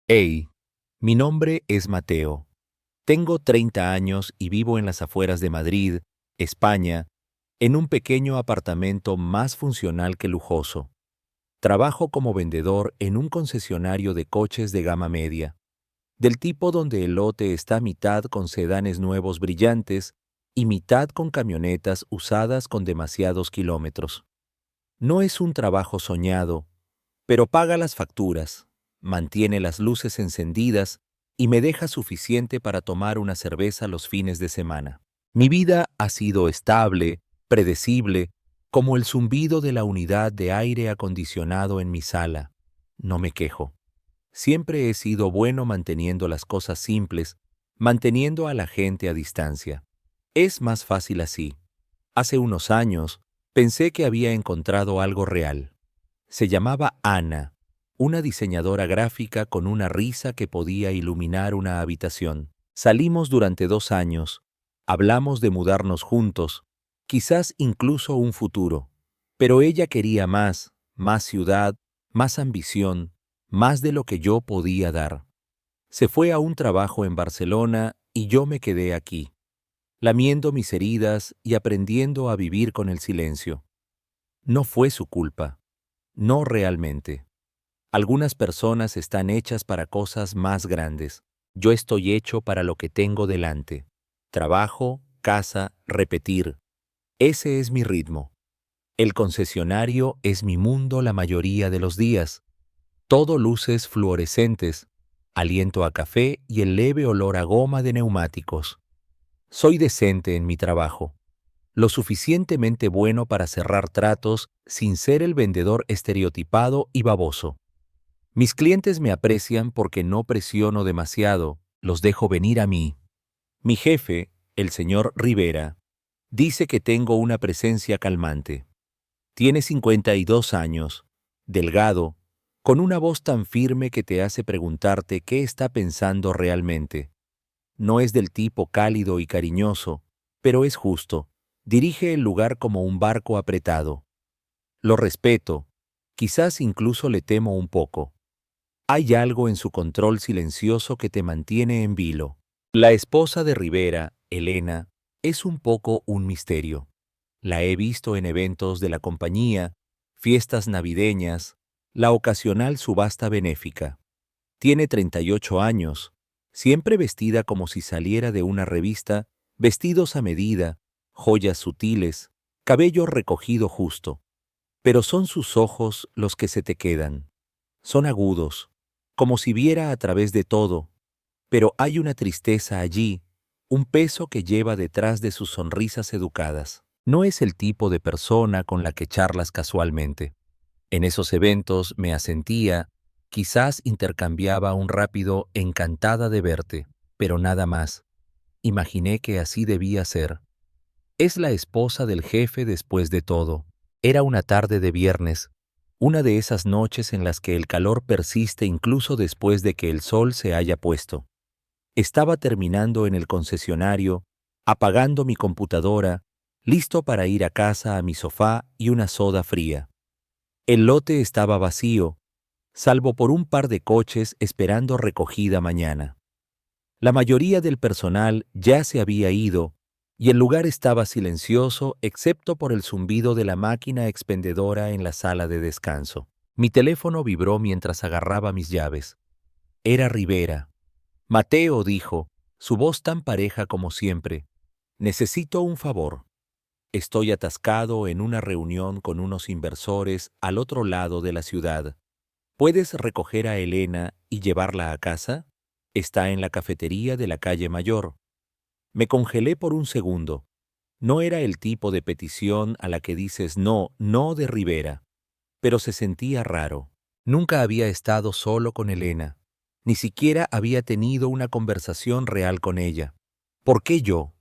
Hey, mi nombre es Mateo. Tengo 30 años y vivo en las afueras de Madrid, España, en un pequeño apartamento más funcional que lujoso. Trabajo como vendedor en un concesionario de coches de gama media, del tipo donde el lote está mitad con sedanes nuevos brillantes y mitad con camionetas usadas con demasiados kilómetros. No es un trabajo soñado, pero paga las facturas, mantiene las luces encendidas y me deja suficiente para tomar una cerveza los fines de semana. Mi vida ha sido estable, predecible, como el zumbido de la unidad de aire acondicionado en mi sala. No me quejo. Siempre he sido bueno manteniendo las cosas simples, manteniendo a la gente a distancia. Es más fácil así. Hace unos años, pensé que había encontrado algo real. Se llamaba Ana, una diseñadora gráfica con una risa que podía iluminar una habitación. Salimos durante 2 años, hablamos de mudarnos juntos, quizás incluso un futuro. Pero ella quería más ciudad, más ambición, más de lo que yo podía dar. Se fue a un trabajo en Barcelona y yo me quedé aquí, lamiendo mis heridas y aprendiendo a vivir con el silencio. No fue su culpa. No realmente. Algunas personas están hechas para cosas más grandes. Yo estoy hecho para lo que tengo delante. Trabajo, casa, repetir. Ese es mi ritmo. El concesionario es mi mundo la mayoría de los días. Todo luces fluorescentes, aliento a café y el leve olor a goma de neumáticos. Soy decente en mi trabajo, lo suficientemente bueno para cerrar tratos sin ser el vendedor estereotipado y baboso. Mis clientes me aprecian porque no presiono demasiado, los dejo venir a mí. Mi jefe, el señor Rivera, dice que tengo una presencia calmante. Tiene 52 años, delgado, con una voz tan firme que te hace preguntarte qué está pensando realmente. No es del tipo cálido y cariñoso, pero es justo. Dirige el lugar como un barco apretado. Lo respeto, quizás incluso le temo un poco. Hay algo en su control silencioso que te mantiene en vilo. La esposa de Rivera, Elena, es un poco un misterio. La he visto en eventos de la compañía, fiestas navideñas, la ocasional subasta benéfica. Tiene 38 años, siempre vestida como si saliera de una revista, vestidos a medida, joyas sutiles, cabello recogido justo. Pero son sus ojos los que se te quedan. Son agudos, como si viera a través de todo, pero hay una tristeza allí, un peso que lleva detrás de sus sonrisas educadas. No es el tipo de persona con la que charlas casualmente. En esos eventos me asentía, quizás intercambiaba un rápido encantada de verte, pero nada más. Imaginé que así debía ser. Es la esposa del jefe después de todo. Era una tarde de viernes, una de esas noches en las que el calor persiste incluso después de que el sol se haya puesto. Estaba terminando en el concesionario, apagando mi computadora, listo para ir a casa a mi sofá y una soda fría. El lote estaba vacío, salvo por un par de coches esperando recogida mañana. La mayoría del personal ya se había ido y el lugar estaba silencioso excepto por el zumbido de la máquina expendedora en la sala de descanso. Mi teléfono vibró mientras agarraba mis llaves. Era Rivera. Mateo dijo, su voz tan pareja como siempre. Necesito un favor. Estoy atascado en una reunión con unos inversores al otro lado de la ciudad. ¿Puedes recoger a Elena y llevarla a casa? Está en la cafetería de la calle Mayor. Me congelé por un segundo. No era el tipo de petición a la que dices no, no de Rivera, pero se sentía raro. Nunca había estado solo con Elena. Ni siquiera había tenido una conversación real con ella. ¿Por qué yo?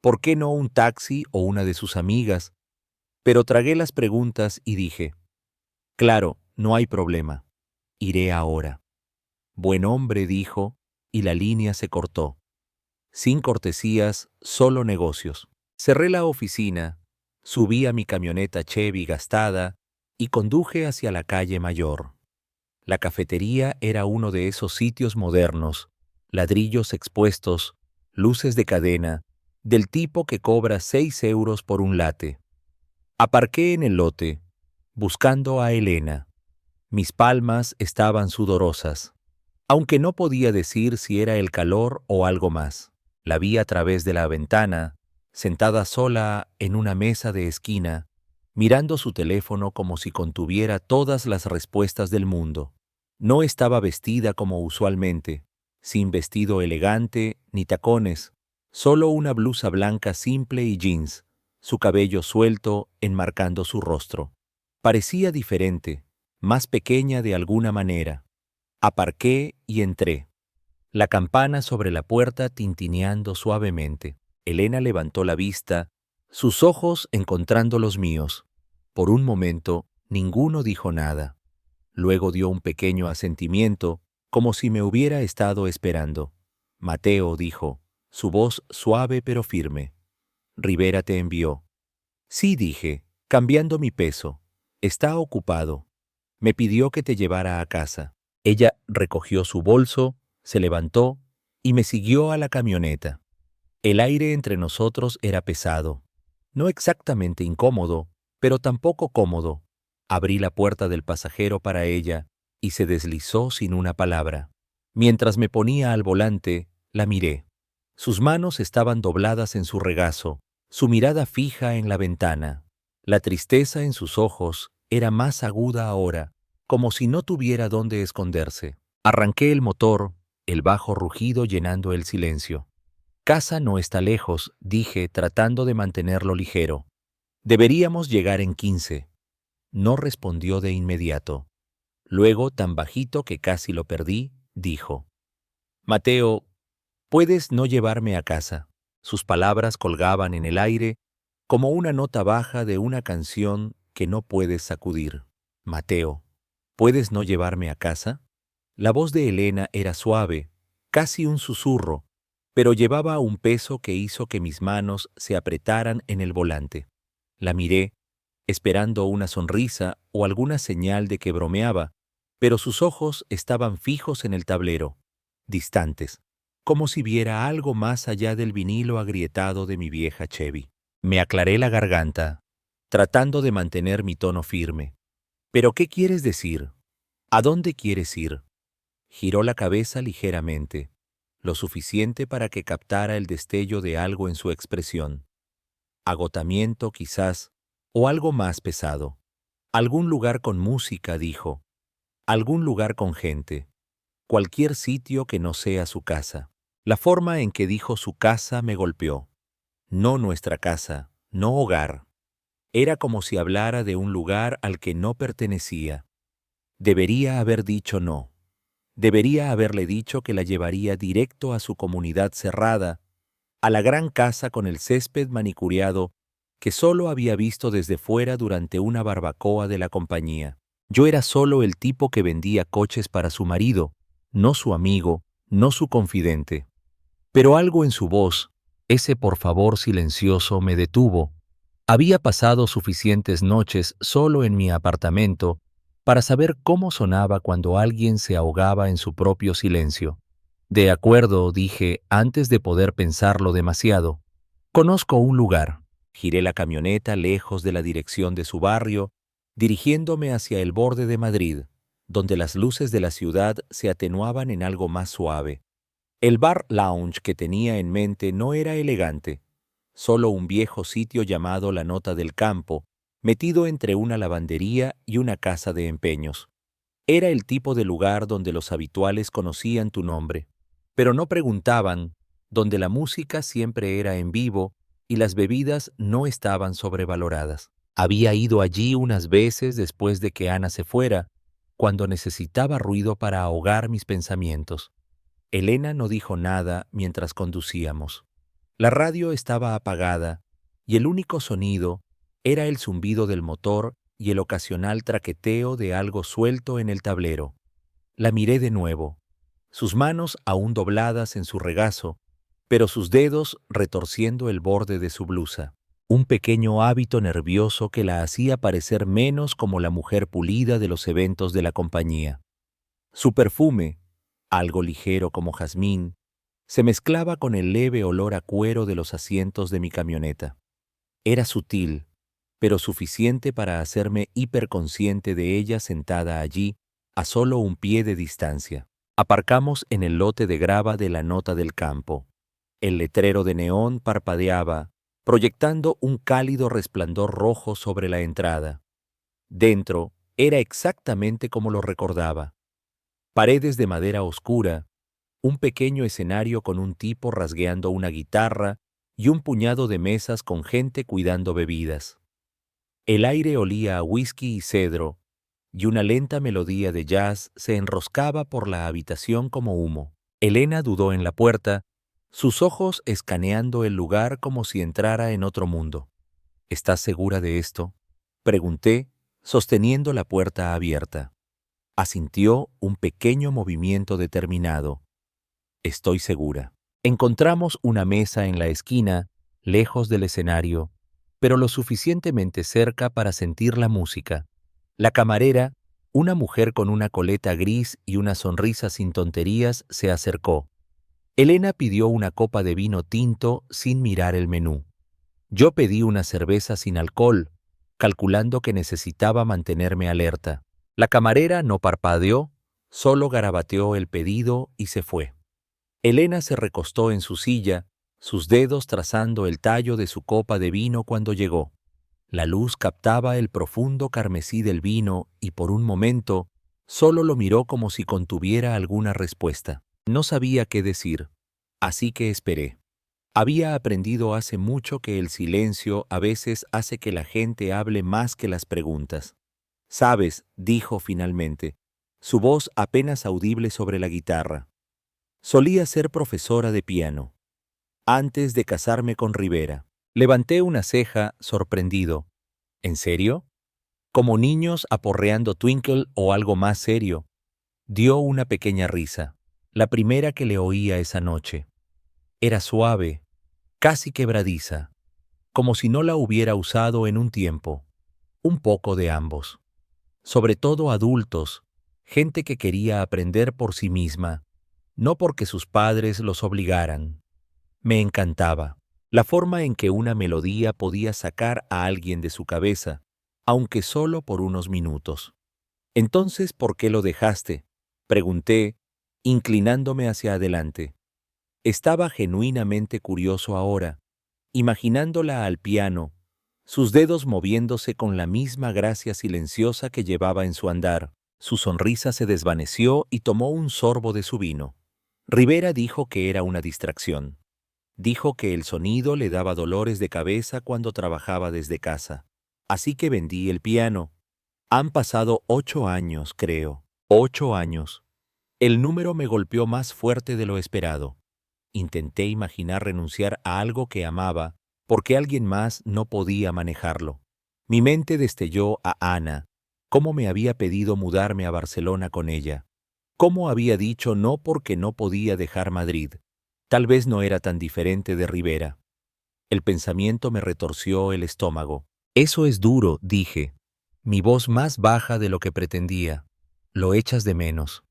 ¿Por qué no un taxi o una de sus amigas? Pero tragué las preguntas y dije, claro, no hay problema. Iré ahora. Buen hombre, dijo, y la línea se cortó. Sin cortesías, solo negocios. Cerré la oficina, subí a mi camioneta Chevy gastada y conduje hacia la calle Mayor. La cafetería era uno de esos sitios modernos, ladrillos expuestos, luces de cadena, del tipo que cobra 6 euros por un latte. Aparqué en el lote, buscando a Elena. Mis palmas estaban sudorosas, aunque no podía decir si era el calor o algo más. La vi a través de la ventana, sentada sola en una mesa de esquina, mirando su teléfono como si contuviera todas las respuestas del mundo. No estaba vestida como usualmente, sin vestido elegante ni tacones, solo una blusa blanca simple y jeans, su cabello suelto enmarcando su rostro. Parecía diferente, más pequeña de alguna manera. Aparqué y entré. La campana sobre la puerta tintineando suavemente. Elena levantó la vista, sus ojos encontrando los míos. Por un momento, ninguno dijo nada. Luego dio un pequeño asentimiento, como si me hubiera estado esperando. Mateo dijo, su voz suave pero firme. Rivera te envió. Sí, dije, cambiando mi peso. Está ocupado. Me pidió que te llevara a casa. Ella recogió su bolso, se levantó y me siguió a la camioneta. El aire entre nosotros era pesado. No exactamente incómodo, pero tampoco cómodo. Abrí la puerta del pasajero para ella y se deslizó sin una palabra. Mientras me ponía al volante, la miré. Sus manos estaban dobladas en su regazo, su mirada fija en la ventana. La tristeza en sus ojos era más aguda ahora, como si no tuviera dónde esconderse. Arranqué el motor, el bajo rugido llenando el silencio. Casa no está lejos, dije, tratando de mantenerlo ligero. Deberíamos llegar en 15. No respondió de inmediato. Luego, tan bajito que casi lo perdí, dijo: Mateo, ¿puedes no llevarme a casa? Sus palabras colgaban en el aire como una nota baja de una canción que no puedes sacudir. Mateo, ¿puedes no llevarme a casa? La voz de Elena era suave, casi un susurro, pero llevaba un peso que hizo que mis manos se apretaran en el volante. La miré, esperando una sonrisa o alguna señal de que bromeaba, pero sus ojos estaban fijos en el tablero, distantes, como si viera algo más allá del vinilo agrietado de mi vieja Chevy. Me aclaré la garganta, tratando de mantener mi tono firme. ¿Pero qué quieres decir? ¿A dónde quieres ir? Giró la cabeza ligeramente, lo suficiente para que captara el destello de algo en su expresión. Agotamiento, quizás, o algo más pesado. Algún lugar con música, dijo. Algún lugar con gente. Cualquier sitio que no sea su casa. La forma en que dijo su casa me golpeó. No nuestra casa, no hogar. Era como si hablara de un lugar al que no pertenecía. Debería haber dicho no. Debería haberle dicho que la llevaría directo a su comunidad cerrada, a la gran casa con el césped manicuriado que solo había visto desde fuera durante una barbacoa de la compañía. Yo era solo el tipo que vendía coches para su marido, no su amigo, no su confidente. Pero algo en su voz, ese por favor silencioso, me detuvo. Había pasado suficientes noches solo en mi apartamento para saber cómo sonaba cuando alguien se ahogaba en su propio silencio. De acuerdo, dije, antes de poder pensarlo demasiado. Conozco un lugar. Giré la camioneta lejos de la dirección de su barrio, dirigiéndome hacia el borde de Madrid, donde las luces de la ciudad se atenuaban en algo más suave. El bar lounge que tenía en mente no era elegante, solo un viejo sitio llamado La Nota del Campo, metido entre una lavandería y una casa de empeños. Era el tipo de lugar donde los habituales conocían tu nombre, pero no preguntaban, donde la música siempre era en vivo y las bebidas no estaban sobrevaloradas. Había ido allí unas veces después de que Ana se fuera, cuando necesitaba ruido para ahogar mis pensamientos. Elena no dijo nada mientras conducíamos. La radio estaba apagada y el único sonido era el zumbido del motor y el ocasional traqueteo de algo suelto en el tablero. La miré de nuevo, sus manos aún dobladas en su regazo, pero sus dedos retorciendo el borde de su blusa. Un pequeño hábito nervioso que la hacía parecer menos como la mujer pulida de los eventos de la compañía. Su perfume, algo ligero como jazmín, se mezclaba con el leve olor a cuero de los asientos de mi camioneta. Era sutil, pero suficiente para hacerme hiperconsciente de ella sentada allí, a solo un pie de distancia. Aparcamos en el lote de grava de la nota del campo. El letrero de neón parpadeaba, proyectando un cálido resplandor rojo sobre la entrada. Dentro era exactamente como lo recordaba. Paredes de madera oscura, un pequeño escenario con un tipo rasgueando una guitarra y un puñado de mesas con gente cuidando bebidas. El aire olía a whisky y cedro, y una lenta melodía de jazz se enroscaba por la habitación como humo. Elena dudó en la puerta, sus ojos escaneando el lugar como si entrara en otro mundo. ¿Estás segura de esto?, pregunté, sosteniendo la puerta abierta. Asintió un pequeño movimiento determinado. Estoy segura. Encontramos una mesa en la esquina, lejos del escenario, pero lo suficientemente cerca para sentir la música. La camarera, una mujer con una coleta gris y una sonrisa sin tonterías, se acercó. Elena pidió una copa de vino tinto sin mirar el menú. Yo pedí una cerveza sin alcohol, calculando que necesitaba mantenerme alerta. La camarera no parpadeó, solo garabateó el pedido y se fue. Elena se recostó en su silla, sus dedos trazando el tallo de su copa de vino cuando llegó. La luz captaba el profundo carmesí del vino y por un momento solo lo miró como si contuviera alguna respuesta. No sabía qué decir, así que esperé. Había aprendido hace mucho que el silencio a veces hace que la gente hable más que las preguntas. «Sabes», dijo finalmente, su voz apenas audible sobre la guitarra. Solía ser profesora de piano. Antes de casarme con Rivera. Levanté una ceja, sorprendido. ¿En serio? Como niños aporreando Twinkle o algo más serio. Dio una pequeña risa, la primera que le oía esa noche. Era suave, casi quebradiza, como si no la hubiera usado en un tiempo. Un poco de ambos. Sobre todo adultos, gente que quería aprender por sí misma, no porque sus padres los obligaran. Me encantaba la forma en que una melodía podía sacar a alguien de su cabeza, aunque solo por unos minutos. «Entonces, ¿por qué lo dejaste?», pregunté, inclinándome hacia adelante. Estaba genuinamente curioso ahora, imaginándola al piano, sus dedos moviéndose con la misma gracia silenciosa que llevaba en su andar. Su sonrisa se desvaneció y tomó un sorbo de su vino. Rivera dijo que era una distracción. Dijo que el sonido le daba dolores de cabeza cuando trabajaba desde casa. Así que vendí el piano. Han pasado 8 años, creo. 8 años. El número me golpeó más fuerte de lo esperado. Intenté imaginar renunciar a algo que amaba, porque alguien más no podía manejarlo. Mi mente destelló a Ana, cómo me había pedido mudarme a Barcelona con ella. Cómo había dicho no porque no podía dejar Madrid. Tal vez no era tan diferente de Rivera. El pensamiento me retorció el estómago. «Eso es duro», dije, mi voz más baja de lo que pretendía. «Lo echas de menos».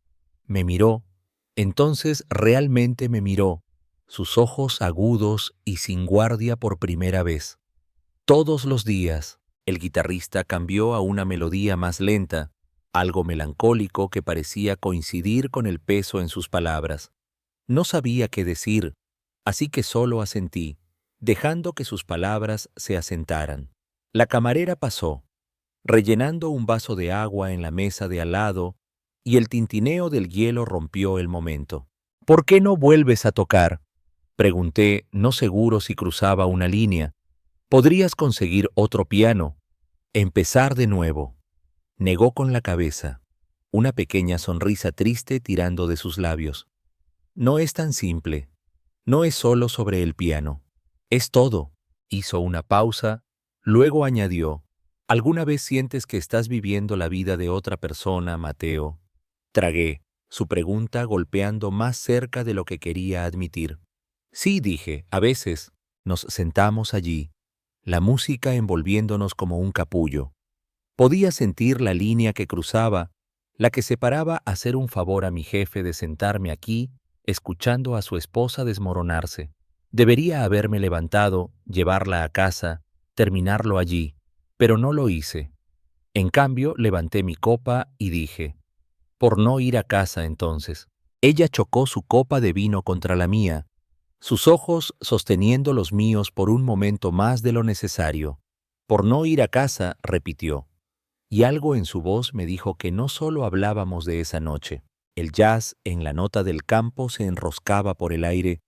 Me miró, entonces realmente me miró, sus ojos agudos y sin guardia por primera vez. Todos los días, el guitarrista cambió a una melodía más lenta, algo melancólico que parecía coincidir con el peso en sus palabras. No sabía qué decir, así que solo asentí, dejando que sus palabras se asentaran. La camarera pasó, rellenando un vaso de agua en la mesa de al lado, y el tintineo del hielo rompió el momento. «¿Por qué no vuelves a tocar?», pregunté, no seguro si cruzaba una línea. «Podrías conseguir otro piano. Empezar de nuevo». Negó con la cabeza, una pequeña sonrisa triste tirando de sus labios. «No es tan simple. No es solo sobre el piano. Es todo». Hizo una pausa, luego añadió, «¿Alguna vez sientes que estás viviendo la vida de otra persona, Mateo?». Tragué, su pregunta golpeando más cerca de lo que quería admitir. «Sí», dije, «a veces». Nos sentamos allí, la música envolviéndonos como un capullo. Podía sentir la línea que cruzaba, la que se paraba a hacer un favor a mi jefe de sentarme aquí, escuchando a su esposa desmoronarse. Debería haberme levantado, llevarla a casa, terminarlo allí, pero no lo hice. En cambio, levanté mi copa y dije, por no ir a casa entonces. Ella chocó su copa de vino contra la mía, sus ojos sosteniendo los míos por un momento más de lo necesario. Por no ir a casa, repitió, y algo en su voz me dijo que no solo hablábamos de esa noche. El jazz en la nota del campo se enroscaba por el aire,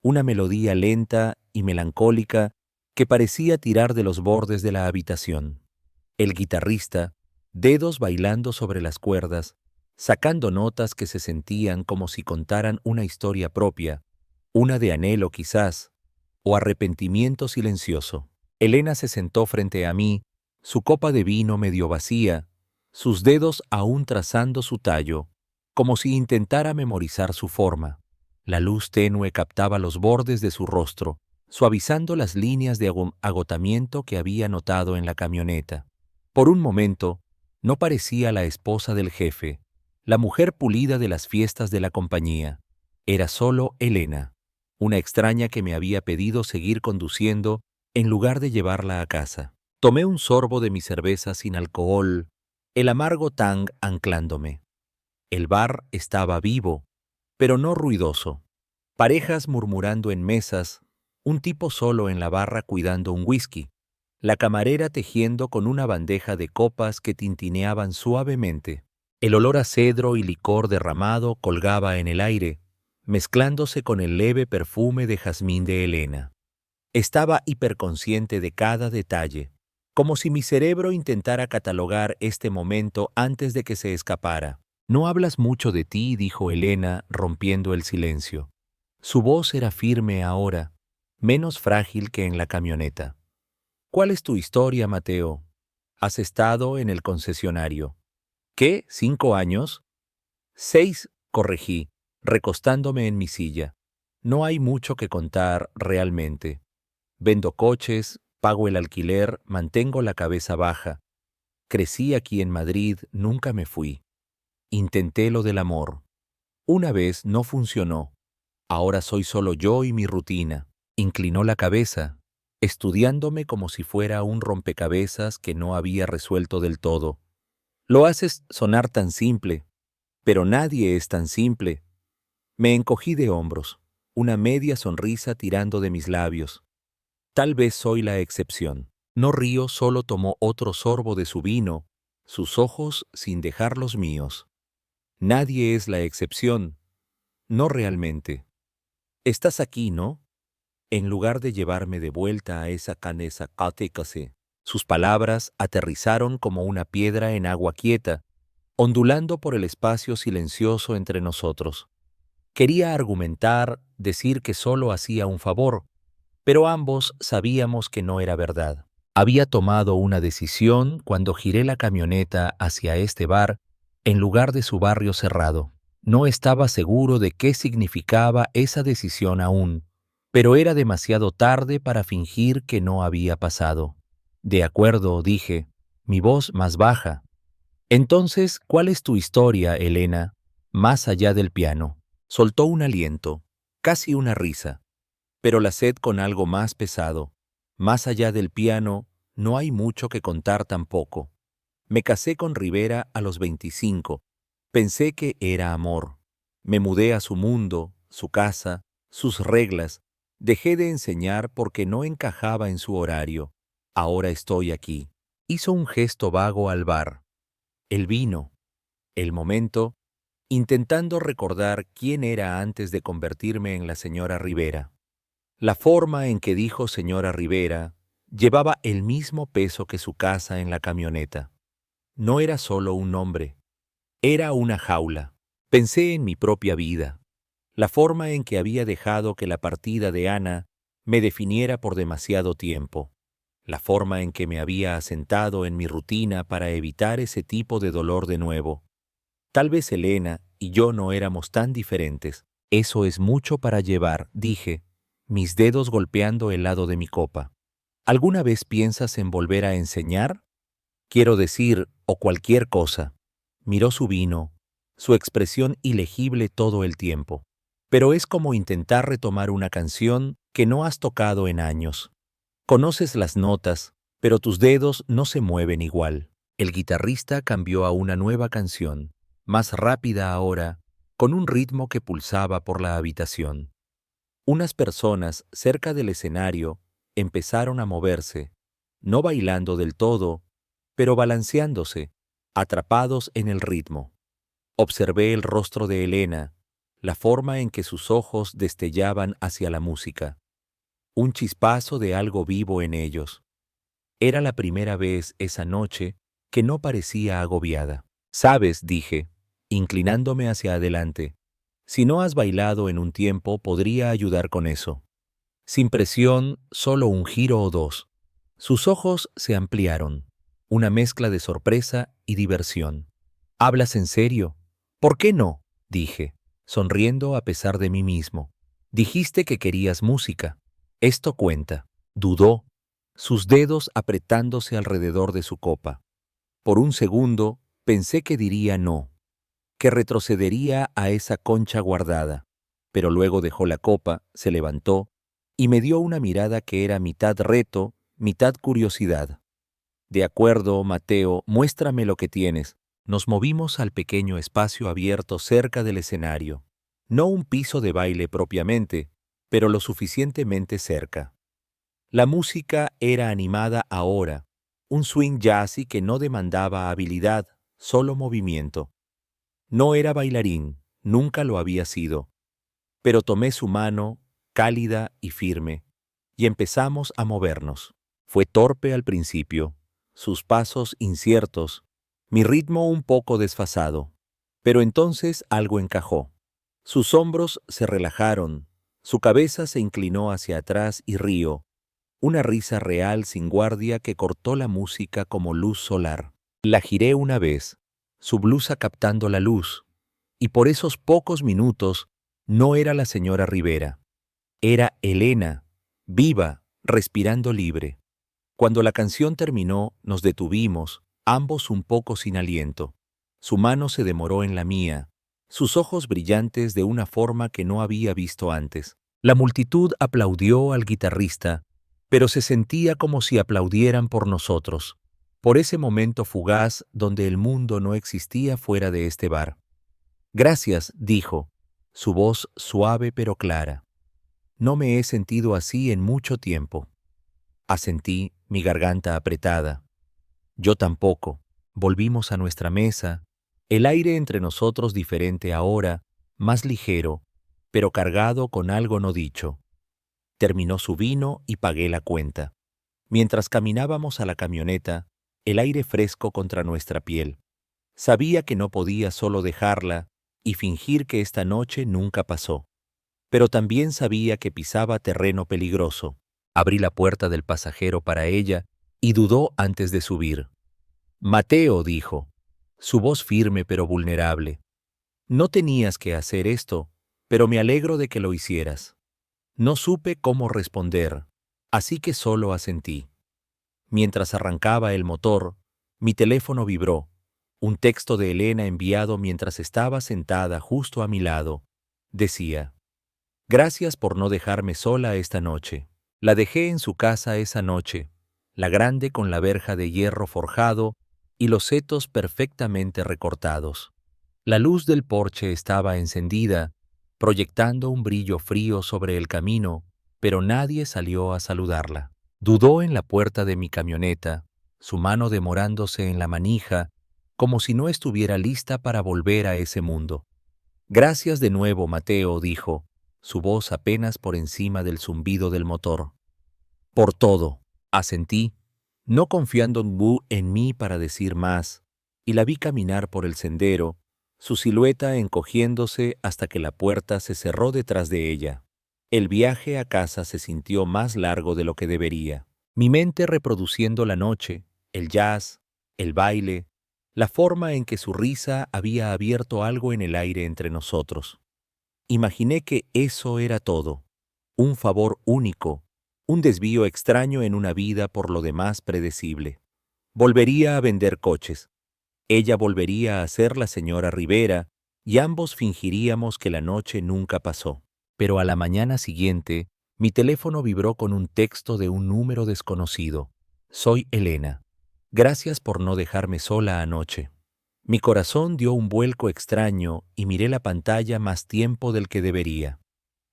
una melodía lenta y melancólica que parecía tirar de los bordes de la habitación. El guitarrista, dedos bailando sobre las cuerdas, sacando notas que se sentían como si contaran una historia propia, una de anhelo quizás, o arrepentimiento silencioso. Elena se sentó frente a mí, su copa de vino medio vacía, sus dedos aún trazando su tallo, como si intentara memorizar su forma. La luz tenue captaba los bordes de su rostro, suavizando las líneas de agotamiento que había notado en la camioneta. Por un momento, no parecía la esposa del jefe, la mujer pulida de las fiestas de la compañía. Era solo Elena, una extraña que me había pedido seguir conduciendo en lugar de llevarla a casa. Tomé un sorbo de mi cerveza sin alcohol, el amargo tang anclándome. El bar estaba vivo, pero no ruidoso. Parejas murmurando en mesas, un tipo solo en la barra cuidando un whisky, la camarera tejiendo con una bandeja de copas que tintineaban suavemente. El olor a cedro y licor derramado colgaba en el aire, mezclándose con el leve perfume de jazmín de Elena. Estaba hiperconsciente de cada detalle, como si mi cerebro intentara catalogar este momento antes de que se escapara. «No hablas mucho de ti», dijo Elena, rompiendo el silencio. Su voz era firme ahora, menos frágil que en la camioneta. «¿Cuál es tu historia, Mateo? ¿Has estado en el concesionario?» «¿Qué? ¿5 años?» «6», corregí, recostándome en mi silla. «No hay mucho que contar realmente. Vendo coches, pago el alquiler, mantengo la cabeza baja. Crecí aquí en Madrid, nunca me fui. Intenté lo del amor. Una vez no funcionó. Ahora soy solo yo y mi rutina». Inclinó la cabeza, estudiándome como si fuera un rompecabezas que no había resuelto del todo. «Lo haces sonar tan simple, pero nadie es tan simple». Me encogí de hombros, una media sonrisa tirando de mis labios. Tal vez soy la excepción. No río, solo tomó otro sorbo de su vino, sus ojos sin dejar los míos. Nadie es la excepción. No realmente. Estás aquí, ¿no? En lugar de llevarme de vuelta a esa canesa cáticase. Sus palabras aterrizaron como una piedra en agua quieta, ondulando por el espacio silencioso entre nosotros. Quería argumentar, decir que solo hacía un favor, pero ambos sabíamos que no era verdad. Había tomado una decisión cuando giré la camioneta hacia este bar en lugar de su barrio cerrado. No estaba seguro de qué significaba esa decisión aún, pero era demasiado tarde para fingir que no había pasado. «De acuerdo», dije, mi voz más baja. «Entonces, ¿cuál es tu historia, Elena? Más allá del piano». Soltó un aliento, casi una risa, pero la sed con algo más pesado. «Más allá del piano, no hay mucho que contar tampoco. Me casé con Rivera a los 25. Pensé que era amor. Me mudé a su mundo, su casa, sus reglas. Dejé de enseñar porque no encajaba en su horario. Ahora estoy aquí». Hizo un gesto vago al bar. El vino, el momento, intentando recordar quién era antes de convertirme en la señora Rivera. La forma en que dijo señora Rivera llevaba el mismo peso que su casa en la camioneta. No era solo un nombre, era una jaula. Pensé en mi propia vida, la forma en que había dejado que la partida de Ana me definiera por demasiado tiempo, la forma en que me había asentado en mi rutina para evitar ese tipo de dolor de nuevo. Tal vez Elena y yo no éramos tan diferentes. «Eso es mucho para llevar», dije, mis dedos golpeando el lado de mi copa. «¿Alguna vez piensas en volver a enseñar? Quiero decir, o cualquier cosa». Miró su vino, su expresión ilegible todo el tiempo. Pero es como intentar retomar una canción que no has tocado en años. Conoces las notas, pero tus dedos no se mueven igual. El guitarrista cambió a una nueva canción, más rápida ahora, con un ritmo que pulsaba por la habitación. Unas personas cerca del escenario empezaron a moverse, no bailando del todo, pero balanceándose, atrapados en el ritmo. Observé el rostro de Elena, la forma en que sus ojos destellaban hacia la música. Un chispazo de algo vivo en ellos. Era la primera vez esa noche que no parecía agobiada. «Sabes», dije, inclinándome hacia adelante, «si no has bailado en un tiempo, podría ayudar con eso». Sin presión, solo un giro o dos. Sus ojos se ampliaron, una mezcla de sorpresa y diversión. «¿Hablas en serio? ¿Por qué no?», dije, sonriendo a pesar de mí mismo. «Dijiste que querías música. Esto cuenta». Dudó, sus dedos apretándose alrededor de su copa. Por un segundo pensé que diría no, que retrocedería a esa concha guardada, pero luego dejó la copa, se levantó y me dio una mirada que era mitad reto, mitad curiosidad. «De acuerdo, Mateo, muéstrame lo que tienes». Nos movimos al pequeño espacio abierto cerca del escenario. No un piso de baile propiamente, pero lo suficientemente cerca. La música era animada ahora, un swing jazzy que no demandaba habilidad, solo movimiento. No era bailarín, nunca lo había sido, pero tomé su mano, cálida y firme, y empezamos a movernos. Fue torpe al principio, sus pasos inciertos, mi ritmo un poco desfasado, pero entonces algo encajó. Sus hombros se relajaron, su cabeza se inclinó hacia atrás y rió, una risa real sin guardia que cortó la música como luz solar. La giré una vez, su blusa captando la luz, y por esos pocos minutos no era la señora Rivera. Era Elena, viva, respirando libre. Cuando la canción terminó, nos detuvimos, ambos un poco sin aliento. Su mano se demoró en la mía, sus ojos brillantes de una forma que no había visto antes. La multitud aplaudió al guitarrista, pero se sentía como si aplaudieran por nosotros, por ese momento fugaz donde el mundo no existía fuera de este bar. «Gracias», dijo, su voz suave pero clara. «No me he sentido así en mucho tiempo». Asentí, mi garganta apretada. Yo tampoco. Volvimos a nuestra mesa, el aire entre nosotros diferente ahora, más ligero, pero cargado con algo no dicho. Terminó su vino y pagué la cuenta. Mientras caminábamos a la camioneta, el aire fresco contra nuestra piel. Sabía que no podía solo dejarla y fingir que esta noche nunca pasó. Pero también sabía que pisaba terreno peligroso. Abrí la puerta del pasajero para ella y dudó antes de subir. «Mateo», dijo, su voz firme pero vulnerable. «No tenías que hacer esto, pero me alegro de que lo hicieras». No supe cómo responder, así que solo asentí. Mientras arrancaba el motor, mi teléfono vibró. Un texto de Elena enviado mientras estaba sentada justo a mi lado. Decía: «Gracias por no dejarme sola esta noche». La dejé en su casa esa noche, la grande con la verja de hierro forjado y los setos perfectamente recortados. La luz del porche estaba encendida, proyectando un brillo frío sobre el camino, pero nadie salió a saludarla. Dudó en la puerta de mi camioneta, su mano demorándose en la manija, como si no estuviera lista para volver a ese mundo. «Gracias de nuevo, Mateo», dijo, su voz apenas por encima del zumbido del motor. «Por todo», asentí, no confiando en mí para decir más, y la vi caminar por el sendero, su silueta encogiéndose hasta que la puerta se cerró detrás de ella. El viaje a casa se sintió más largo de lo que debería. Mi mente reproduciendo la noche, el jazz, el baile, la forma en que su risa había abierto algo en el aire entre nosotros. Imaginé que eso era todo, un favor único, un desvío extraño en una vida por lo demás predecible. Volvería a vender coches. Ella volvería a ser la señora Rivera y ambos fingiríamos que la noche nunca pasó. Pero a la mañana siguiente, mi teléfono vibró con un texto de un número desconocido. Soy Elena. Gracias por no dejarme sola anoche. Mi corazón dio un vuelco extraño y miré la pantalla más tiempo del que debería.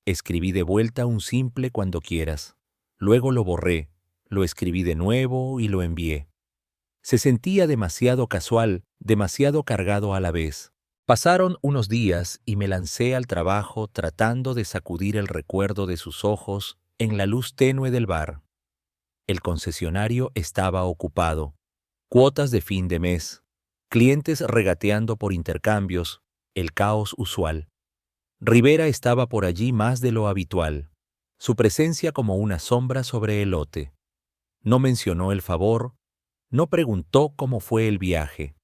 Escribí de vuelta un simple cuando quieras. Luego lo borré, lo escribí de nuevo y lo envié. Se sentía demasiado casual, demasiado cargado a la vez. Pasaron unos días y me lancé al trabajo tratando de sacudir el recuerdo de sus ojos en la luz tenue del bar. El concesionario estaba ocupado. Cuotas de fin de mes, clientes regateando por intercambios, el caos usual. Rivera estaba por allí más de lo habitual, su presencia como una sombra sobre el lote. No mencionó el favor, no preguntó cómo fue el viaje.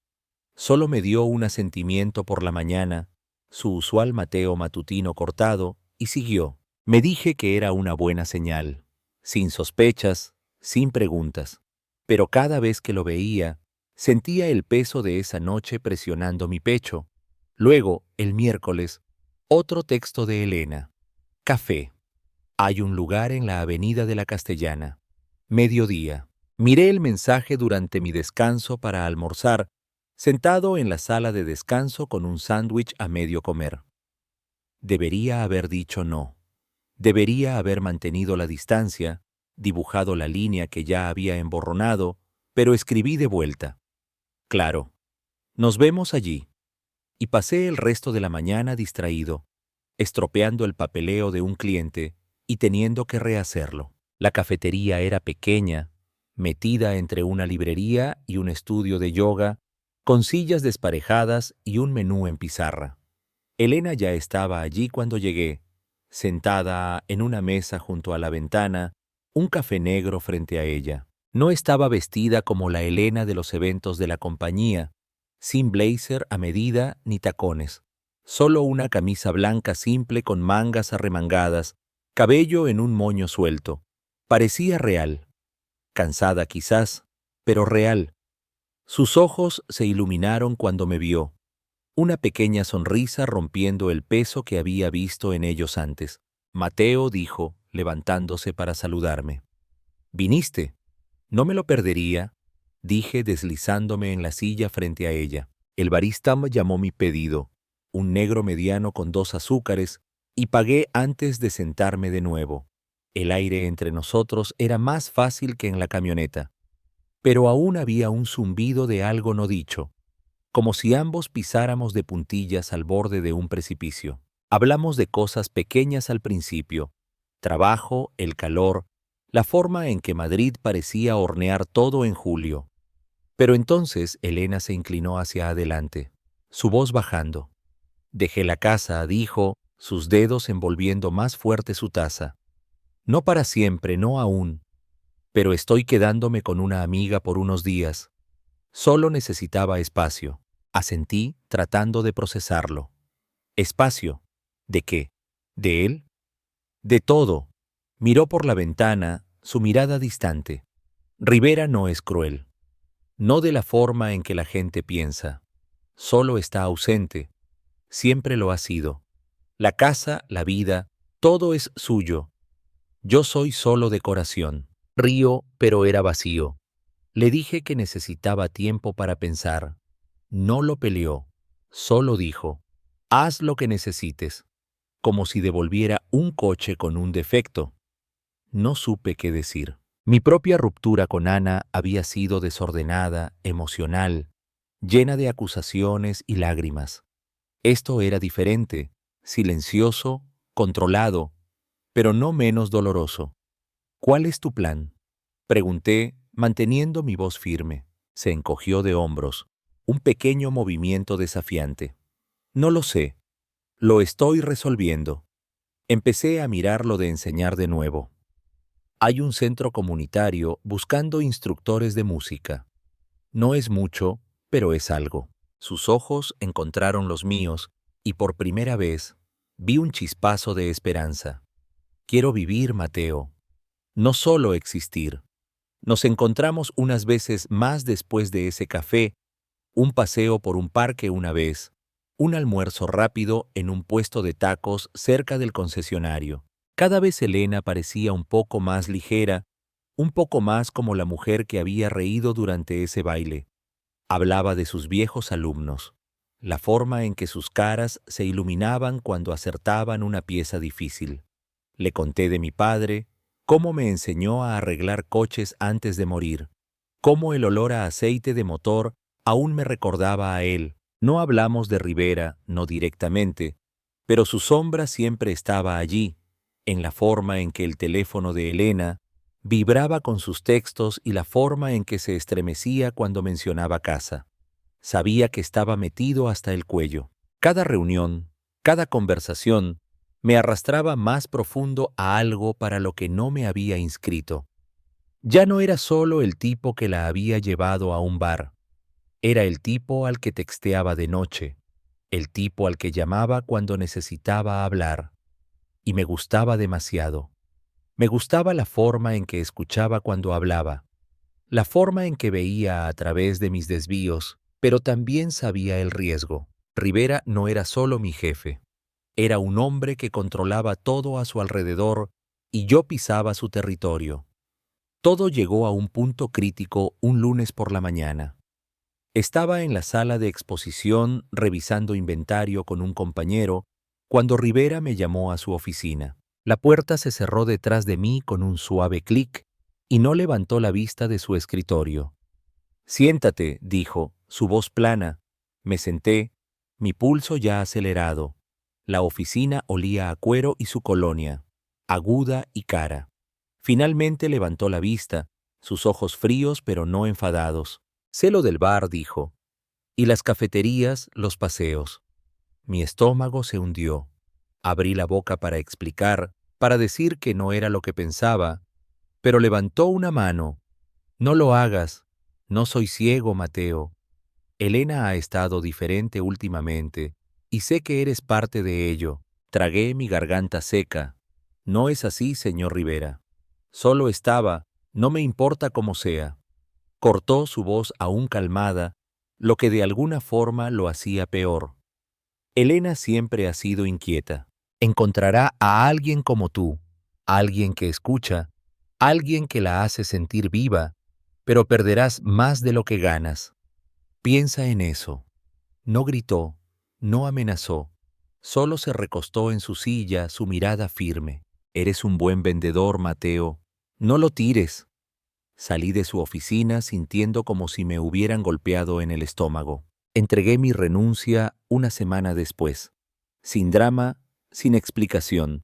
Solo me dio un asentimiento por la mañana, su usual Mateo matutino cortado, y siguió. Me dije que era una buena señal, sin sospechas, sin preguntas. Pero cada vez que lo veía, sentía el peso de esa noche presionando mi pecho. Luego, el miércoles, otro texto de Elena. Café. Hay un lugar en la avenida de la Castellana. Mediodía. Miré el mensaje durante mi descanso para almorzar, sentado en la sala de descanso con un sándwich a medio comer. Debería haber dicho no. Debería haber mantenido la distancia, dibujado la línea que ya había emborronado, pero escribí de vuelta. Claro. Nos vemos allí. Y pasé el resto de la mañana distraído, estropeando el papeleo de un cliente y teniendo que rehacerlo. La cafetería era pequeña, metida entre una librería y un estudio de yoga, con sillas desparejadas y un menú en pizarra. Elena ya estaba allí cuando llegué, sentada en una mesa junto a la ventana, un café negro frente a ella. No estaba vestida como la Elena de los eventos de la compañía, sin blazer a medida ni tacones, solo una camisa blanca simple con mangas arremangadas, cabello en un moño suelto. Parecía real, cansada quizás, pero real. Sus ojos se iluminaron cuando me vio, una pequeña sonrisa rompiendo el peso que había visto en ellos antes. Mateo dijo, levantándose para saludarme. «¿Viniste? No me lo perdería», dije deslizándome en la silla frente a ella. El barista llamó mi pedido, un negro mediano con 2 azúcares, y pagué antes de sentarme de nuevo. El aire entre nosotros era más fácil que en la camioneta, pero aún había un zumbido de algo no dicho, como si ambos pisáramos de puntillas al borde de un precipicio. Hablamos de cosas pequeñas al principio, trabajo, el calor, la forma en que Madrid parecía hornear todo en julio. Pero entonces Elena se inclinó hacia adelante, su voz bajando. «Dejé la casa», dijo, sus dedos envolviendo más fuerte su taza. «No para siempre, no aún. Pero estoy quedándome con una amiga por unos días. Solo necesitaba espacio». Asentí, tratando de procesarlo. ¿Espacio? ¿De qué? ¿De él? De todo. Miró por la ventana, su mirada distante. Rivera no es cruel. No de la forma en que la gente piensa. Solo está ausente. Siempre lo ha sido. La casa, la vida, todo es suyo. Yo soy solo decoración. Río, pero era vacío. Le dije que necesitaba tiempo para pensar. No lo peleó. Solo dijo, «Haz lo que necesites», como si devolviera un coche con un defecto. No supe qué decir. Mi propia ruptura con Ana había sido desordenada, emocional, llena de acusaciones y lágrimas. Esto era diferente, silencioso, controlado, pero no menos doloroso. «¿Cuál es tu plan?», pregunté, manteniendo mi voz firme. Se encogió de hombros, un pequeño movimiento desafiante. «No lo sé. Lo estoy resolviendo». Empecé a mirarlo de enseñar de nuevo. Hay un centro comunitario buscando instructores de música. No es mucho, pero es algo. Sus ojos encontraron los míos y por primera vez vi un chispazo de esperanza. «Quiero vivir, Mateo. No solo existir». Nos encontramos unas veces más después de ese café un paseo por un parque una vez, un almuerzo rápido en un puesto de tacos cerca del concesionario. Cada vez Elena parecía un poco más ligera, un poco más como la mujer que había reído durante ese baile. Hablaba de sus viejos alumnos, la forma en que sus caras se iluminaban cuando acertaban una pieza difícil. Le conté de mi padre, cómo me enseñó a arreglar coches antes de morir, cómo el olor a aceite de motor aún me recordaba a él. No hablamos de Rivera, no directamente, pero su sombra siempre estaba allí, en la forma en que el teléfono de Elena vibraba con sus textos y la forma en que se estremecía cuando mencionaba casa. Sabía que estaba metido hasta el cuello. Cada reunión, cada conversación, me arrastraba más profundo a algo para lo que no me había inscrito. Ya no era solo el tipo que la había llevado a un bar. Era el tipo al que texteaba de noche, el tipo al que llamaba cuando necesitaba hablar. Y me gustaba demasiado. Me gustaba la forma en que escuchaba cuando hablaba, la forma en que veía a través de mis desvíos, pero también sabía el riesgo. Rivera no era solo mi jefe. Era un hombre que controlaba todo a su alrededor y yo pisaba su territorio. Todo llegó a un punto crítico un lunes por la mañana. Estaba en la sala de exposición revisando inventario con un compañero cuando Rivera me llamó a su oficina. La puerta se cerró detrás de mí con un suave clic y no levantó la vista de su escritorio. «Siéntate», dijo, su voz plana. Me senté, mi pulso ya acelerado. La oficina olía a cuero y su colonia, aguda y cara. Finalmente levantó la vista, sus ojos fríos pero no enfadados. «Sé lo del bar», dijo, «y las cafeterías, los paseos». Mi estómago se hundió. Abrí la boca para explicar, para decir que no era lo que pensaba, pero levantó una mano. «No lo hagas. No soy ciego, Mateo. Elena ha estado diferente últimamente, y sé que eres parte de ello». Tragué mi garganta seca. «No es así, señor Rivera. Solo estaba, no me importa cómo sea». Cortó su voz aún calmada, lo que de alguna forma lo hacía peor. «Elena siempre ha sido inquieta. Encontrará a alguien como tú, alguien que escucha, alguien que la hace sentir viva, pero perderás más de lo que ganas. Piensa en eso». No gritó, no amenazó, solo se recostó en su silla, su mirada firme. «Eres un buen vendedor, Mateo. No lo tires». Salí de su oficina sintiendo como si me hubieran golpeado en el estómago. Entregué mi renuncia una semana después. Sin drama, sin explicación.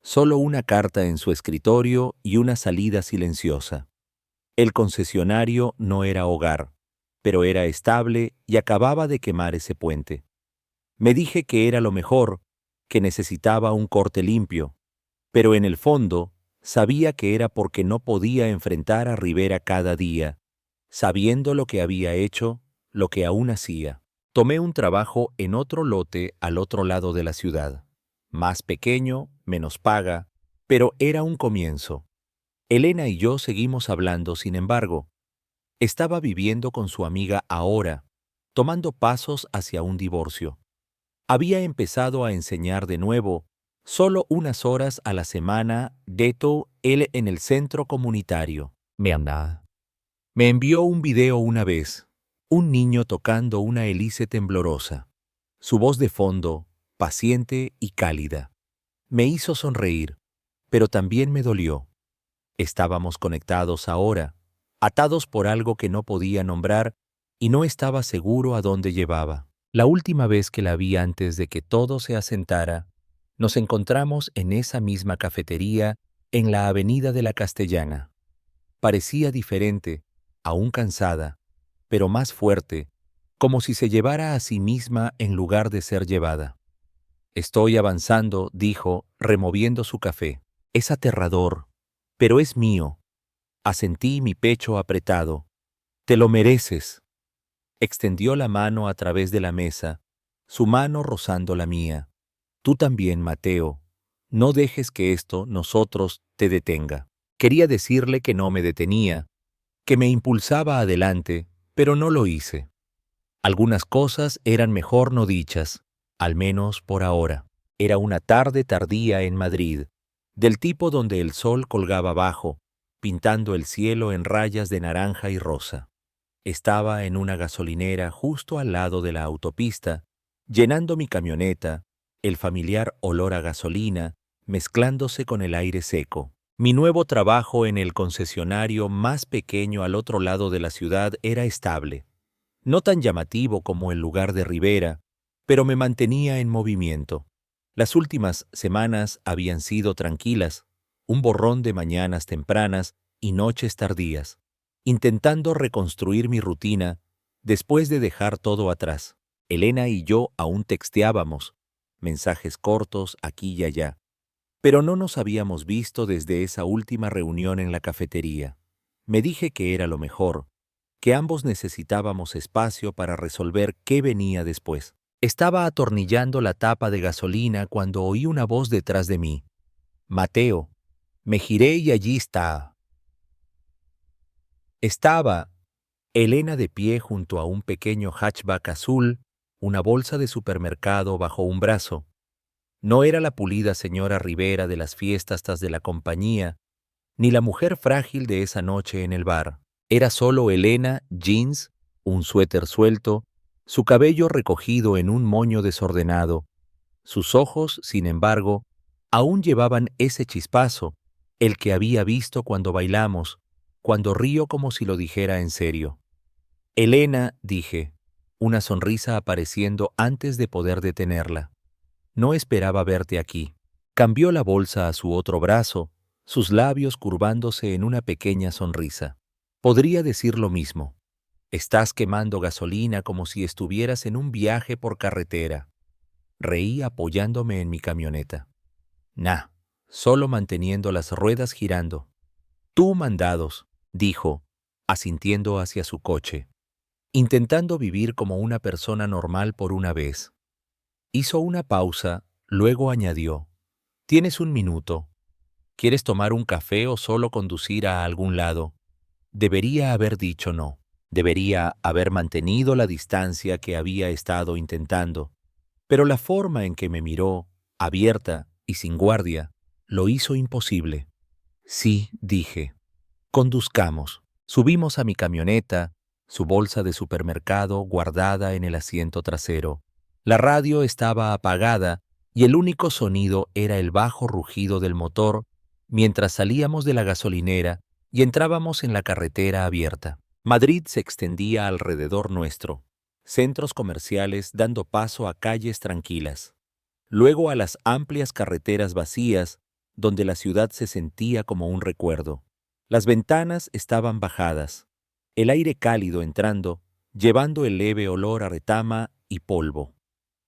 Solo una carta en su escritorio y una salida silenciosa. El concesionario no era hogar, pero era estable y acababa de quemar ese puente. Me dije que era lo mejor, que necesitaba un corte limpio, pero en el fondo sabía que era porque no podía enfrentar a Rivera cada día, sabiendo lo que había hecho, lo que aún hacía. Tomé un trabajo en otro lote al otro lado de la ciudad. Más pequeño, menos paga, pero era un comienzo. Elena y yo seguimos hablando, sin embargo. Estaba viviendo con su amiga ahora, tomando pasos hacia un divorcio. Había empezado a enseñar de nuevo, solo unas horas a la semana, él en el centro comunitario. Me envió un video una vez, un niño tocando una hélice temblorosa. Su voz de fondo, paciente y cálida. Me hizo sonreír, pero también me dolió. Estábamos conectados ahora, atados por algo que no podía nombrar y no estaba seguro a dónde llevaba. La última vez que la vi antes de que todo se asentara, nos encontramos en esa misma cafetería en la Avenida de la Castellana. Parecía diferente, aún cansada, pero más fuerte, como si se llevara a sí misma en lugar de ser llevada. «Estoy avanzando», dijo, removiendo su café. «Es aterrador, pero es mío». Asentí, mi pecho apretado. «Te lo mereces». Extendió la mano a través de la mesa, su mano rozando la mía. «Tú también, Mateo. No dejes que esto, nosotros, te detenga». Quería decirle que no me detenía, que me impulsaba adelante, pero no lo hice. Algunas cosas eran mejor no dichas, al menos por ahora. Era una tarde tardía en Madrid, del tipo donde el sol colgaba bajo, pintando el cielo en rayas de naranja y rosa. Estaba en una gasolinera justo al lado de la autopista, llenando mi camioneta, el familiar olor a gasolina mezclándose con el aire seco. Mi nuevo trabajo en el concesionario más pequeño al otro lado de la ciudad era estable. No tan llamativo como el lugar de Rivera, pero me mantenía en movimiento. Las últimas semanas habían sido tranquilas, un borrón de mañanas tempranas y noches tardías, intentando reconstruir mi rutina después de dejar todo atrás. Elena y yo aún texteábamos, mensajes cortos aquí y allá, pero no nos habíamos visto desde esa última reunión en la cafetería. Me dije que era lo mejor, que ambos necesitábamos espacio para resolver qué venía después. Estaba atornillando la tapa de gasolina cuando oí una voz detrás de mí. Mateo. Me giré y allí estaba Elena de pie junto a un pequeño hatchback azul, una bolsa de supermercado bajo un brazo. No era la pulida señora Rivera de las fiestas de la compañía, ni la mujer frágil de esa noche en el bar. Era solo Elena, jeans, un suéter suelto, su cabello recogido en un moño desordenado. Sus ojos, sin embargo, aún llevaban ese chispazo, el que había visto cuando bailamos, cuando río como si lo dijera en serio. Elena, dije, una sonrisa apareciendo antes de poder detenerla. No esperaba verte aquí. Cambió la bolsa a su otro brazo, sus labios curvándose en una pequeña sonrisa. Podría decir lo mismo. Estás quemando gasolina como si estuvieras en un viaje por carretera. Reí apoyándome en mi camioneta. Nah, solo manteniendo las ruedas girando. Tú mandados, dijo, asintiendo hacia su coche, intentando vivir como una persona normal por una vez. Hizo una pausa, luego añadió, ¿tienes un minuto? ¿Quieres tomar un café o solo conducir a algún lado? Debería haber dicho no. Debería haber mantenido la distancia que había estado intentando. Pero la forma en que me miró, abierta y sin guardia, lo hizo imposible. Sí, dije. Conduzcamos. Subimos a mi camioneta, su bolsa de supermercado guardada en el asiento trasero. La radio estaba apagada y el único sonido era el bajo rugido del motor mientras salíamos de la gasolinera y entrábamos en la carretera abierta. Madrid se extendía alrededor nuestro, centros comerciales dando paso a calles tranquilas, luego a las amplias carreteras vacías donde la ciudad se sentía como un recuerdo. Las ventanas estaban bajadas, el aire cálido entrando, llevando el leve olor a retama y polvo.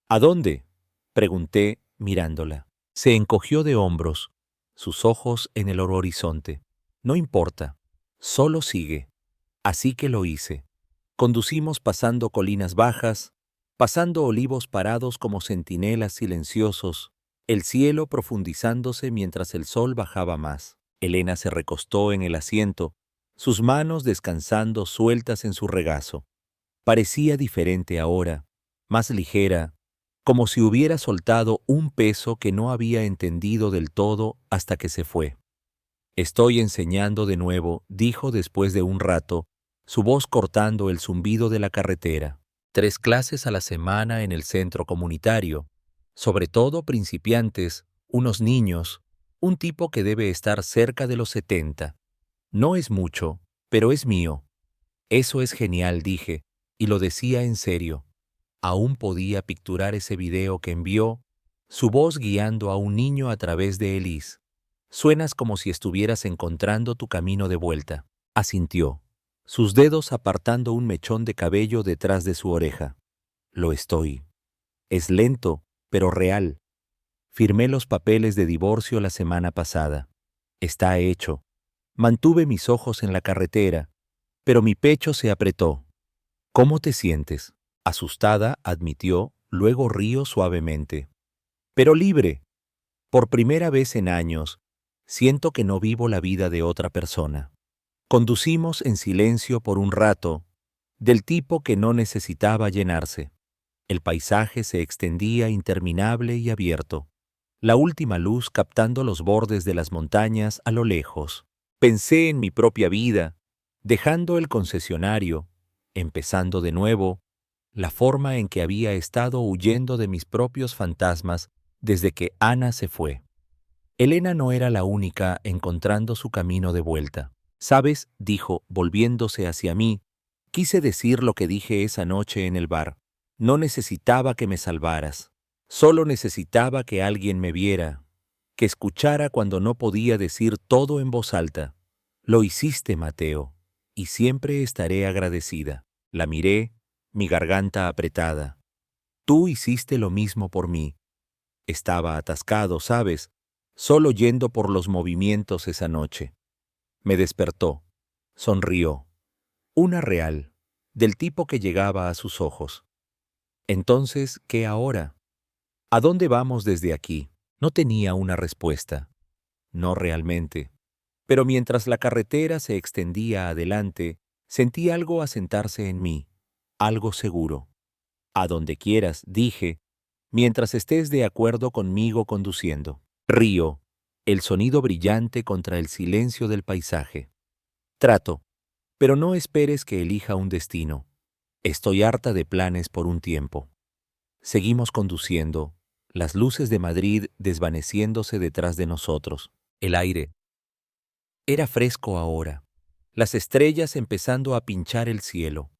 ¿A dónde?, pregunté mirándola. Se encogió de hombros, sus ojos en el horizonte. No importa, solo sigue. Así que lo hice. Conducimos pasando colinas bajas, pasando olivos parados como centinelas silenciosos, el cielo profundizándose mientras el sol bajaba más. Elena se recostó en el asiento, sus manos descansando sueltas en su regazo. Parecía diferente ahora, más ligera, como si hubiera soltado un peso que no había entendido del todo hasta que se fue. Estoy enseñando de nuevo, dijo después de un rato, su voz cortando el zumbido de la carretera. 3 clases a la semana en el centro comunitario, sobre todo principiantes, unos niños, un tipo que debe estar cerca de los 70. No es mucho, pero es mío. Eso es genial, dije, y lo decía en serio. Aún podía picturar ese video que envió, su voz guiando a un niño a través de Elise. Suenas como si estuvieras encontrando tu camino de vuelta. Asintió, sus dedos apartando un mechón de cabello detrás de su oreja. Lo estoy. Es lento, pero real. Firmé los papeles de divorcio la semana pasada. Está hecho. Mantuve mis ojos en la carretera, pero mi pecho se apretó. ¿Cómo te sientes? Asustada, admitió, luego rió suavemente. Pero libre. Por primera vez en años, siento que no vivo la vida de otra persona. Conducimos en silencio por un rato, del tipo que no necesitaba llenarse. El paisaje se extendía interminable y abierto, la última luz captando los bordes de las montañas a lo lejos. Pensé en mi propia vida, dejando el concesionario, empezando de nuevo, la forma en que había estado huyendo de mis propios fantasmas desde que Ana se fue. Elena no era la única encontrando su camino de vuelta. «¿Sabes?», dijo, volviéndose hacia mí. «Quise decir lo que dije esa noche en el bar. No necesitaba que me salvaras. Solo necesitaba que alguien me viera, que escuchara cuando no podía decir todo en voz alta. Lo hiciste, Mateo, y siempre estaré agradecida». La miré, mi garganta apretada. «Tú hiciste lo mismo por mí». Estaba atascado, ¿sabes? Solo yendo por los movimientos esa noche. Me despertó. Sonrió. Una real, del tipo que llegaba a sus ojos. Entonces, ¿qué ahora? ¿A dónde vamos desde aquí? No tenía una respuesta. No realmente. Pero mientras la carretera se extendía adelante, sentí algo asentarse en mí, algo seguro. «A donde quieras», dije, «mientras estés de acuerdo conmigo conduciendo». Río, el sonido brillante contra el silencio del paisaje. «Trato, pero no esperes que elija un destino. Estoy harta de planes por un tiempo». Seguimos conduciendo, las luces de Madrid desvaneciéndose detrás de nosotros. El aire era fresco ahora, las estrellas empezando a pinchar el cielo.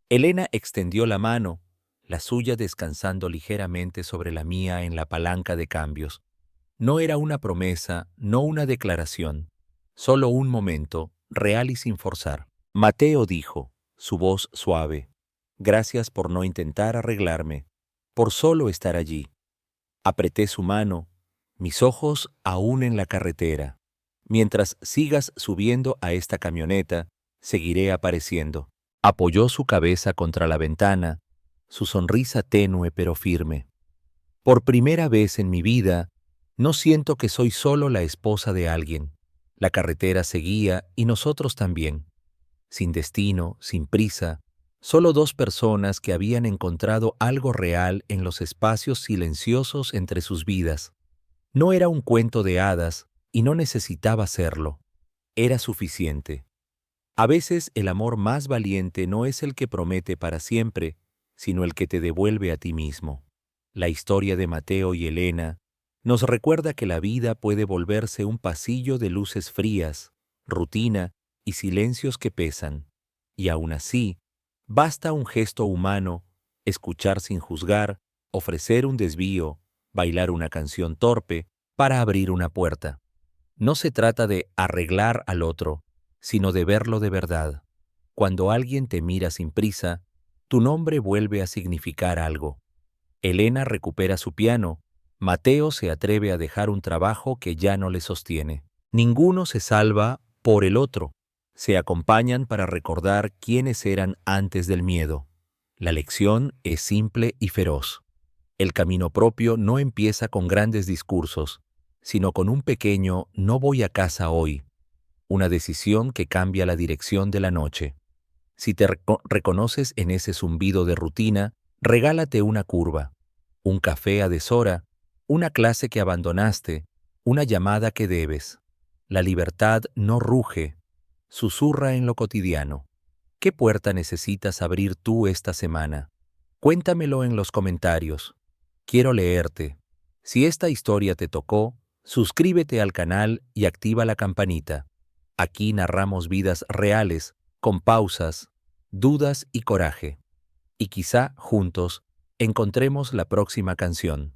Elena extendió la mano, la suya descansando ligeramente sobre la mía en la palanca de cambios. No era una promesa, no una declaración, solo un momento, real y sin forzar. «Mateo», dijo, su voz suave, «gracias por no intentar arreglarme, por solo estar allí». Apreté su mano, mis ojos aún en la carretera. «Mientras sigas subiendo a esta camioneta, seguiré apareciendo». Apoyó su cabeza contra la ventana, su sonrisa tenue pero firme. «Por primera vez en mi vida, no siento que soy solo la esposa de alguien». La carretera seguía y nosotros también. Sin destino, sin prisa, solo dos personas que habían encontrado algo real en los espacios silenciosos entre sus vidas. No era un cuento de hadas y no necesitaba serlo. Era suficiente. A veces el amor más valiente no es el que promete para siempre, sino el que te devuelve a ti mismo. La historia de Mateo y Elena nos recuerda que la vida puede volverse un pasillo de luces frías, rutina y silencios que pesan. Y aún así, basta un gesto humano, escuchar sin juzgar, ofrecer un desvío, bailar una canción torpe, para abrir una puerta. No se trata de arreglar al otro, sino de verlo de verdad. Cuando alguien te mira sin prisa, tu nombre vuelve a significar algo. Elena recupera su piano, Mateo se atreve a dejar un trabajo que ya no le sostiene. Ninguno se salva por el otro. Se acompañan para recordar quiénes eran antes del miedo. La lección es simple y feroz. El camino propio no empieza con grandes discursos, sino con un pequeño «no voy a casa hoy», una decisión que cambia la dirección de la noche. Si te reconoces en ese zumbido de rutina, regálate una curva, un café a deshora, una clase que abandonaste, una llamada que debes. La libertad no ruge, susurra en lo cotidiano. ¿Qué puerta necesitas abrir tú esta semana? Cuéntamelo en los comentarios. Quiero leerte. Si esta historia te tocó, suscríbete al canal y activa la campanita. Aquí narramos vidas reales, con pausas, dudas y coraje. Y quizá, juntos, encontremos la próxima canción.